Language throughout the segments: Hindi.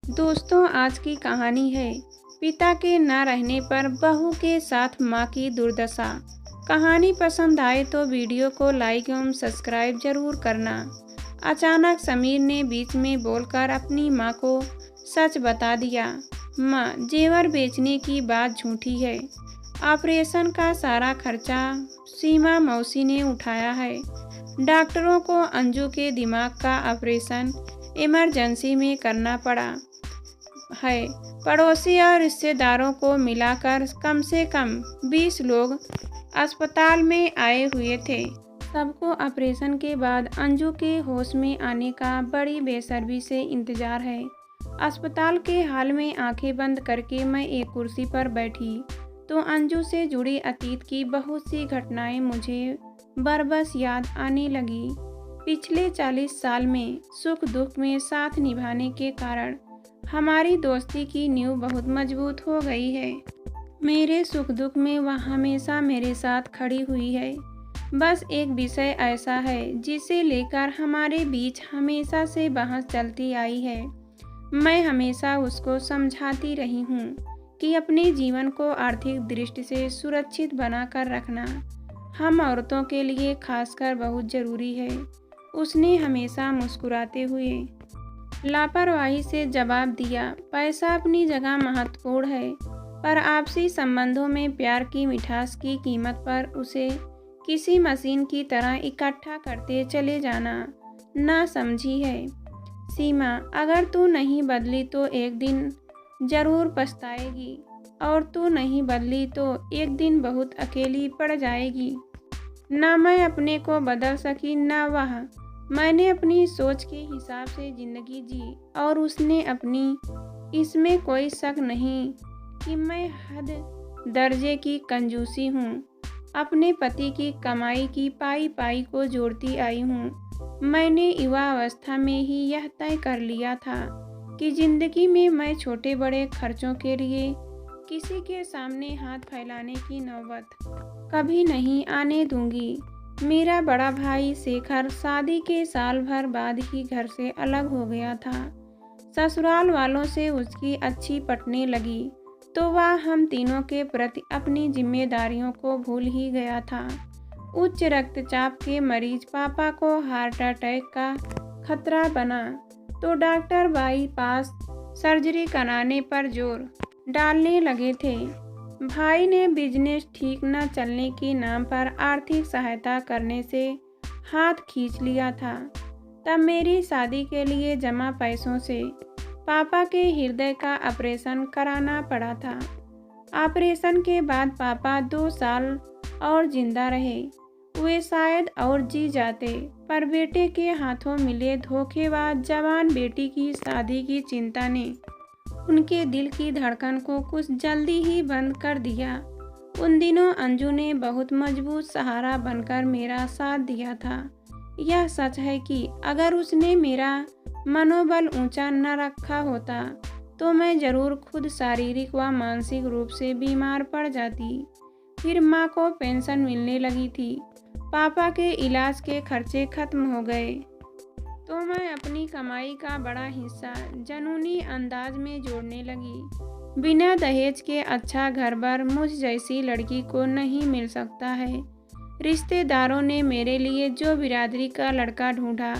दोस्तों, आज की कहानी है पिता के न रहने पर बहू के साथ माँ की दुर्दशा। कहानी पसंद आए तो वीडियो को लाइक एवं सब्सक्राइब जरूर करना। अचानक समीर ने बीच में बोलकर अपनी माँ को सच बता दिया। माँ, जेवर बेचने की बात झूठी है। ऑपरेशन का सारा खर्चा सीमा मौसी ने उठाया है। डॉक्टरों को अंजू के दिमाग का ऑपरेशन इमरजेंसी में करना पड़ा है। पड़ोसी और रिश्तेदारों को मिलाकर कम से कम 20 लोग अस्पताल में आए हुए थे। सबको ऑपरेशन के बाद अंजू के होश में आने का बड़ी बेसब्री से इंतजार है। अस्पताल के हॉल में आंखें बंद करके मैं एक कुर्सी पर बैठी तो अंजू से जुड़ी अतीत की बहुत सी घटनाएं मुझे बरबस याद आने लगी। पिछले 40 साल में सुख दुख में साथ निभाने के कारण हमारी दोस्ती की नींव बहुत मजबूत हो गई है। मेरे सुख दुख में वह हमेशा मेरे साथ खड़ी हुई है। बस एक विषय ऐसा है जिसे लेकर हमारे बीच हमेशा से बहस चलती आई है। मैं हमेशा उसको समझाती रही हूँ कि अपने जीवन को आर्थिक दृष्टि से सुरक्षित बनाकर रखना हम औरतों के लिए खासकर बहुत ज़रूरी है। उसने हमेशा मुस्कुराते हुए लापरवाही से जवाब दिया, पैसा अपनी जगह महत्वपूर्ण है, पर आपसी संबंधों में प्यार की मिठास की कीमत पर उसे किसी मशीन की तरह इकट्ठा करते चले जाना ना समझी है। सीमा, अगर तू नहीं बदली तो एक दिन जरूर पछताएगी, और तू नहीं बदली तो एक दिन बहुत अकेली पड़ जाएगी। ना मैं अपने को बदल सकी ना वह। मैंने अपनी सोच के हिसाब से ज़िंदगी जी और उसने अपनी। इसमें कोई शक नहीं कि मैं हद दर्जे की कंजूसी हूँ। अपने पति की कमाई की पाई पाई को जोड़ती आई हूँ। मैंने युवा अवस्था में ही यह तय कर लिया था कि ज़िंदगी में मैं छोटे बड़े खर्चों के लिए किसी के सामने हाथ फैलाने की नौबत कभी नहीं आने दूंगी। मेरा बड़ा भाई शेखर शादी के साल भर बाद ही घर से अलग हो गया था। ससुराल वालों से उसकी अच्छी पटने लगी तो वह हम तीनों के प्रति अपनी जिम्मेदारियों को भूल ही गया था। उच्च रक्तचाप के मरीज पापा को हार्ट अटैक का खतरा बना तो डॉक्टर बाईपास सर्जरी कराने पर जोर डालने लगे थे। भाई ने बिजनेस ठीक न चलने के नाम पर आर्थिक सहायता करने से हाथ खींच लिया था। तब मेरी शादी के लिए जमा पैसों से पापा के हृदय का ऑपरेशन कराना पड़ा था। ऑपरेशन के बाद पापा 2 साल और जिंदा रहे। वे शायद और जी जाते, पर बेटे के हाथों मिले धोखेबाज जवान बेटी की शादी की चिंता ने उनके दिल की धड़कन को कुछ जल्दी ही बंद कर दिया। उन दिनों अंजू ने बहुत मजबूत सहारा बनकर मेरा साथ दिया था। यह सच है कि अगर उसने मेरा मनोबल ऊंचा न रखा होता तो मैं जरूर खुद शारीरिक व मानसिक रूप से बीमार पड़ जाती। फिर माँ को पेंशन मिलने लगी थी। पापा के इलाज के खर्चे खत्म हो गए तो मैं अपनी कमाई का बड़ा हिस्सा जुनूनी अंदाज में जोड़ने लगी। बिना दहेज के अच्छा घर-बार मुझ जैसी लड़की को नहीं मिल सकता है। रिश्तेदारों ने मेरे लिए जो बिरादरी का लड़का ढूंढा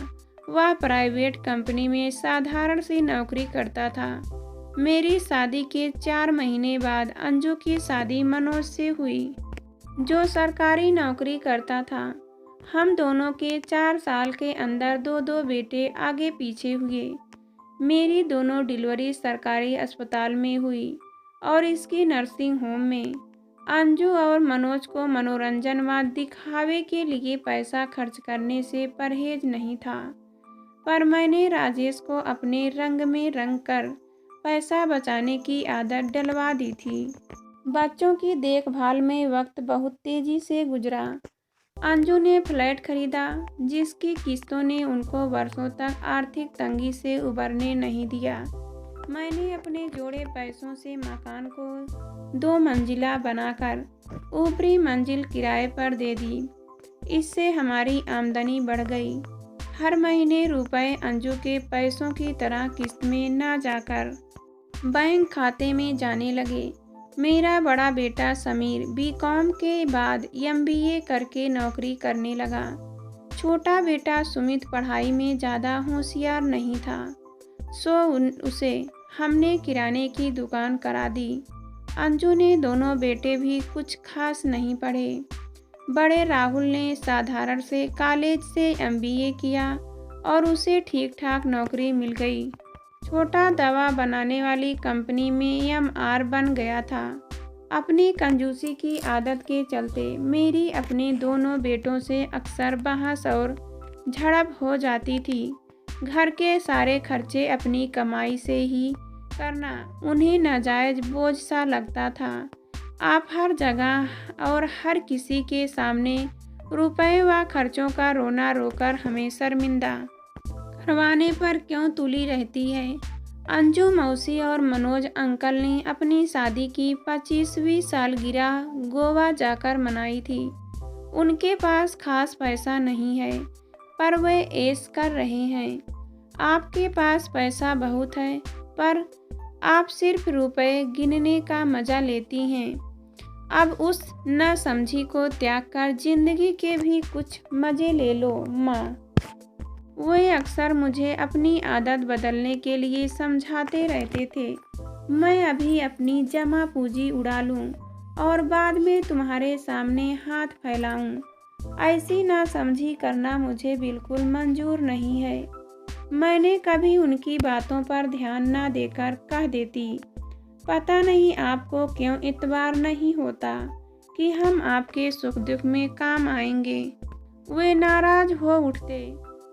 वह प्राइवेट कंपनी में साधारण सी नौकरी करता था। मेरी शादी के 4 महीने बाद अंजू की शादी मनोज से हुई, जो सरकारी नौकरी करता था। हम दोनों के 4 साल के अंदर 2 बेटे आगे पीछे हुए। मेरी दोनों डिलीवरी सरकारी अस्पताल में हुई और इसकी नर्सिंग होम में। अंजू और मनोज को मनोरंजन व दिखावे के लिए पैसा खर्च करने से परहेज नहीं था, पर मैंने राजेश को अपने रंग में रंग कर पैसा बचाने की आदत डलवा दी थी। बच्चों की देखभाल में वक्त बहुत तेजी से गुजरा। अंजू ने फ्लैट खरीदा जिसकी किस्तों ने उनको वर्षों तक आर्थिक तंगी से उबरने नहीं दिया। मैंने अपने जोड़े पैसों से मकान को 2 मंजिला बनाकर ऊपरी मंजिल किराए पर दे दी। इससे हमारी आमदनी बढ़ गई। हर महीने रुपए अंजू के पैसों की तरह किस्त में ना जाकर बैंक खाते में जाने लगे। मेरा बड़ा बेटा समीर बीकॉम के बाद एमबीए करके नौकरी करने लगा। छोटा बेटा सुमित पढ़ाई में ज़्यादा होशियार नहीं था, सो उसे हमने किराने की दुकान करा दी। अंजू ने दोनों बेटे भी कुछ खास नहीं पढ़े। बड़े राहुल ने साधारण से कॉलेज से एमबीए किया और उसे ठीक ठाक नौकरी मिल गई। छोटा दवा बनाने वाली कंपनी में एमआर बन गया था। अपनी कंजूसी की आदत के चलते मेरी अपने दोनों बेटों से अक्सर बहस और झड़प हो जाती थी। घर के सारे खर्चे अपनी कमाई से ही करना उन्हें नाजायज बोझ सा लगता था। आप हर जगह और हर किसी के सामने रुपए व खर्चों का रोना रोकर हमें शर्मिंदा करवाने पर क्यों तुली रहती है। अंजू मौसी और मनोज अंकल ने अपनी शादी की 25वीं सालगिरह गोवा जाकर मनाई थी। उनके पास खास पैसा नहीं है, पर वे ऐश कर रहे हैं। आपके पास पैसा बहुत है, पर आप सिर्फ रुपए गिनने का मजा लेती हैं। अब उस न समझी को त्याग कर जिंदगी के भी कुछ मजे ले लो माँ। वे अक्सर मुझे अपनी आदत बदलने के लिए समझाते रहते थे। मैं अभी अपनी जमा पूंजी उड़ा लूं और बाद में तुम्हारे सामने हाथ फैलाऊं। ऐसी नासमझी करना मुझे बिल्कुल मंजूर नहीं है। मैंने कभी उनकी बातों पर ध्यान न देकर कह देती, पता नहीं आपको क्यों इतबार नहीं होता कि हम आपके सुख दुख में काम आएंगे। वे नाराज हो उठते।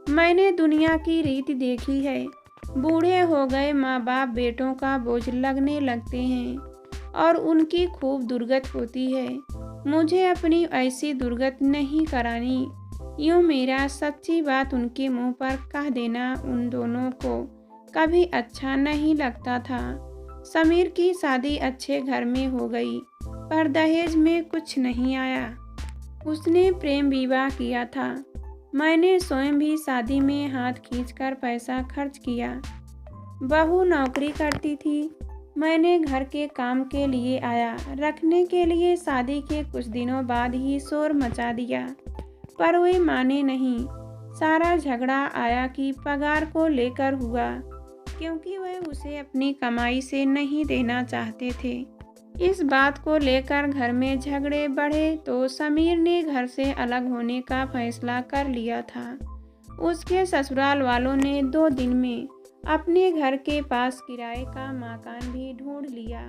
मैंने दुनिया की रीति देखी है, बूढ़े हो गए माँ बाप बेटों का बोझ लगने लगते हैं और उनकी खूब दुर्गत होती है। मुझे अपनी ऐसी दुर्गत नहीं करानी। यूँ मेरा सच्ची बात उनके मुंह पर कह देना उन दोनों को कभी अच्छा नहीं लगता था। समीर की शादी अच्छे घर में हो गई, पर दहेज में कुछ नहीं आया। उसने प्रेम विवाह किया था। मैंने स्वयं भी शादी में हाथ खींचकर पैसा खर्च किया। बहू नौकरी करती थी। मैंने घर के काम के लिए आया रखने के लिए शादी के कुछ दिनों बाद ही शोर मचा दिया, पर वे माने नहीं। सारा झगड़ा आया कि पगार को लेकर हुआ, क्योंकि वे उसे अपनी कमाई से नहीं देना चाहते थे। इस बात को लेकर घर में झगड़े बढ़े तो समीर ने घर से अलग होने का फैसला कर लिया था। उसके ससुराल वालों ने 2 दिन में अपने घर के पास किराए का मकान भी ढूंढ लिया।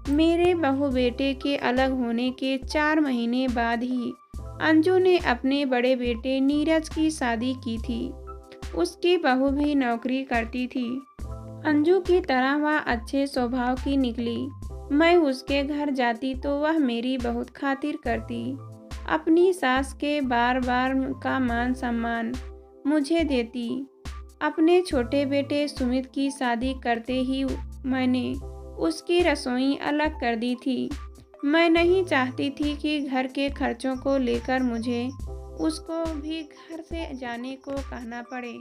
मेरे बहू बेटे के अलग होने के 4 महीने बाद ही अंजू ने अपने बड़े बेटे नीरज की शादी की थी। उसकी बहू भी नौकरी करती थी। अंजू की तरह वह अच्छे स्वभाव की निकली। मैं उसके घर जाती तो वह मेरी बहुत खातिर करती। अपनी सास के बार बार का मान सम्मान मुझे देती। अपने छोटे बेटे सुमित की शादी करते ही मैंने उसकी रसोई अलग कर दी थी। मैं नहीं चाहती थी कि घर के खर्चों को लेकर मुझे उसको भी घर से जाने को कहना पड़े।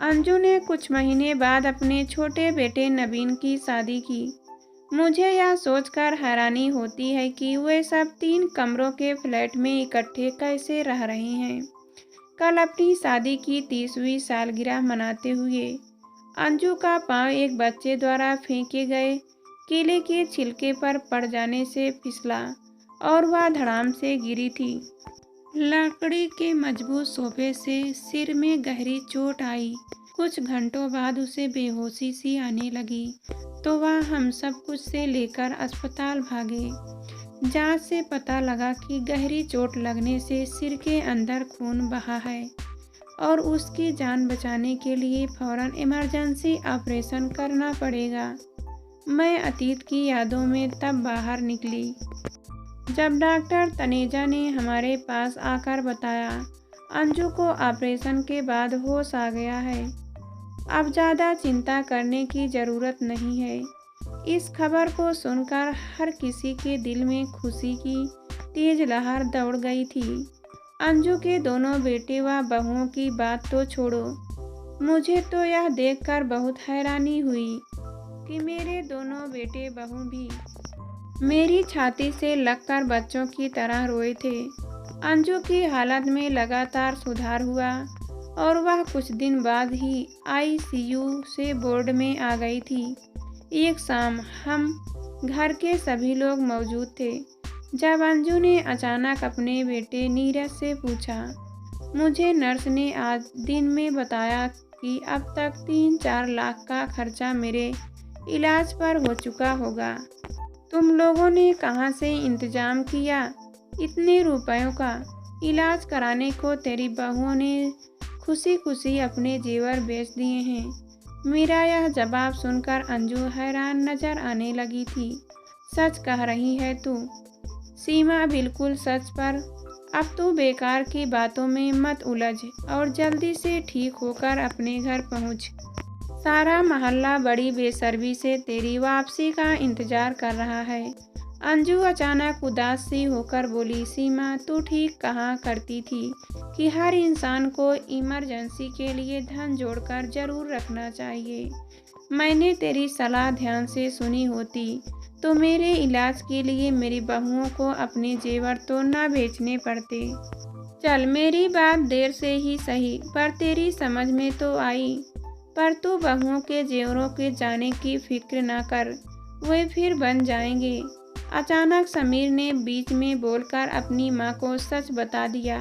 अंजू ने कुछ महीने बाद अपने छोटे बेटे नवीन की शादी की। मुझे यह सोचकर हैरानी होती है कि वे सब 3 कमरों के फ्लैट में इकट्ठे कैसे रह रहे हैं। कल अपनी शादी की 30वीं सालगिरह मनाते हुए अंजू का पांव एक बच्चे द्वारा फेंके गए केले के छिलके पर पड़ जाने से फिसला और वह धड़ाम से गिरी थी। लकड़ी के मजबूत सोफे से सिर में गहरी चोट आई। कुछ घंटों बाद उसे बेहोशी सी आने लगी तो वह हम सब कुछ से लेकर अस्पताल भागे। जांच से पता लगा कि गहरी चोट लगने से सिर के अंदर खून बहा है और उसकी जान बचाने के लिए फौरन इमरजेंसी ऑपरेशन करना पड़ेगा। मैं अतीत की यादों में तब बाहर निकली जब डॉक्टर तनेजा ने हमारे पास आकर बताया, अंजू को ऑपरेशन के बाद होश आ गया है। अब ज़्यादा चिंता करने की ज़रूरत नहीं है। इस खबर को सुनकर हर किसी के दिल में खुशी की तेज लहर दौड़ गई थी। अंजू के दोनों बेटे व बहुओं की बात तो छोड़ो, मुझे तो यह देखकर बहुत हैरानी हुई कि मेरे दोनों बेटे बहू भी मेरी छाती से लगकर बच्चों की तरह रोए थे। अंजू की हालत में लगातार सुधार हुआ और वह कुछ दिन बाद ही आईसीयू से बोर्ड में आ गई थी। एक शाम हम घर के सभी लोग मौजूद थे जब अंजू ने अचानक अपने बेटे नीरज से पूछा, मुझे नर्स ने आज दिन में बताया कि अब तक 3-4 लाख का खर्चा मेरे इलाज पर हो चुका होगा। तुम लोगों ने कहाँ से इंतजाम किया इतने रुपयों का? इलाज कराने को तेरी बहुओं ने खुशी खुशी अपने जेवर बेच दिए हैं। मेरा यह जवाब सुनकर अंजू हैरान नजर आने लगी थी। सच कह रही है तू? सीमा, बिल्कुल सच, पर अब तू बेकार की बातों में मत उलझ और जल्दी से ठीक होकर अपने घर पहुंच। सारा मोहल्ला बड़ी बेसब्री से तेरी वापसी का इंतजार कर रहा है। अंजू अचानक उदास सी होकर बोली, सीमा, तू ठीक कहा करती थी कि हर इंसान को इमरजेंसी के लिए धन जोड़कर जरूर रखना चाहिए। मैंने तेरी सलाह ध्यान से सुनी होती तो मेरे इलाज के लिए मेरी बहुओं को अपने जेवर तो न बेचने पड़ते। चल, मेरी बात देर से ही सही पर तेरी समझ में तो आई। पर तू बहुओं के जेवरों के जाने की फिक्र ना कर, वे फिर बन जाएंगे। अचानक समीर ने बीच में बोलकर अपनी माँ को सच बता दिया।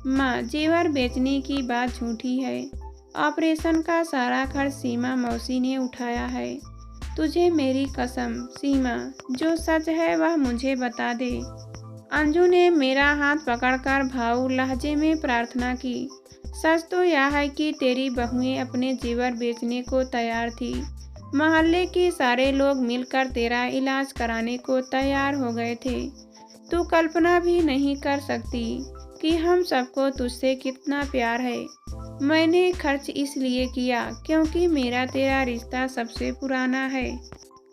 माँ, जेवर बेचने की बात झूठी है। ऑपरेशन का सारा खर्च सीमा मौसी ने उठाया है। तुझे मेरी कसम सीमा, जो सच है वह मुझे बता दे। अंजू ने मेरा हाथ पकड़कर भावुक लहजे में प्रार्थना की। सच तो यह है कि तेरी बहुएं अपने जेवर बेचने को तैयार थी। मोहल्ले के सारे लोग मिलकर तेरा इलाज कराने को तैयार हो गए थे। तू कल्पना भी नहीं कर सकती कि हम सबको तुझसे कितना प्यार है। मैंने खर्च इसलिए किया क्योंकि मेरा तेरा रिश्ता सबसे पुराना है।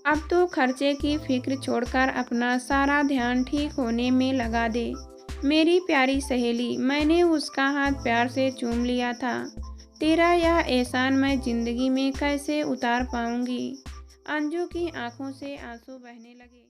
अब तो खर्चे की फिक्र छोड़कर अपना सारा ध्यान ठीक होने में लगा दे। मेरी प्यारी सहेली, मैंने उसका हाथ प्यार से चूम लिया था। तेरा यह एहसान मैं जिंदगी में कैसे उतार पाऊंगी? अंजू की आंखों से आंसू बहने लगे।